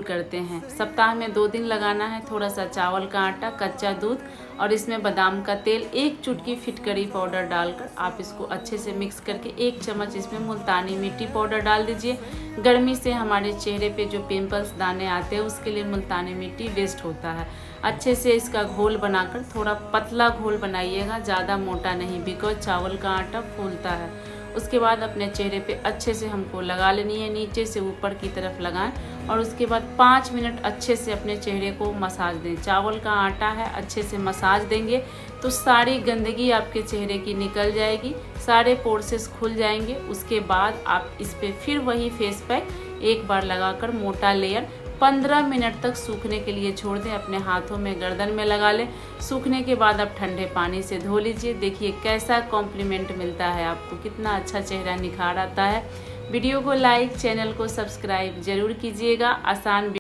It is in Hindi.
करते हैं। सप्ताह में 2 दिन लगाना है। थोड़ा सा चावल का आटा, कच्चा दूध और इसमें बादाम का तेल, 1 चुटकी फिटकरी पाउडर डालकर आप इसको अच्छे से मिक्स करके 1 चम्मच इसमें मुल्तानी मिट्टी पाउडर डाल दीजिए। गर्मी से हमारे चेहरे पे जो पिंपल्स दाने आते हैं उसके लिए मुल्तानी मिट्टी बेस्ट होता है। अच्छे से इसका घोल बनाकर थोड़ा पतला घोल बनाइएगा, ज़्यादा मोटा नहीं, बिकॉज चावल का आटा फूलता है। उसके बाद अपने चेहरे पे अच्छे से हमको लगा लेनी है, नीचे से ऊपर की तरफ लगाएं और उसके बाद 5 मिनट अच्छे से अपने चेहरे को मसाज दें। चावल का आटा है, अच्छे से मसाज देंगे तो सारी गंदगी आपके चेहरे की निकल जाएगी, सारे पोर्सेस खुल जाएंगे। उसके बाद आप इस पर फिर वही फेस पैक एक बार लगाकर मोटा लेयर 15 मिनट तक सूखने के लिए छोड़ दें। अपने हाथों में, गर्दन में लगा लें। सूखने के बाद आप ठंडे पानी से धो लीजिए। देखिए कैसा कॉम्प्लीमेंट मिलता है आपको, कितना अच्छा चेहरा निखार आता है। वीडियो को लाइक, चैनल को सब्सक्राइब जरूर कीजिएगा। आसान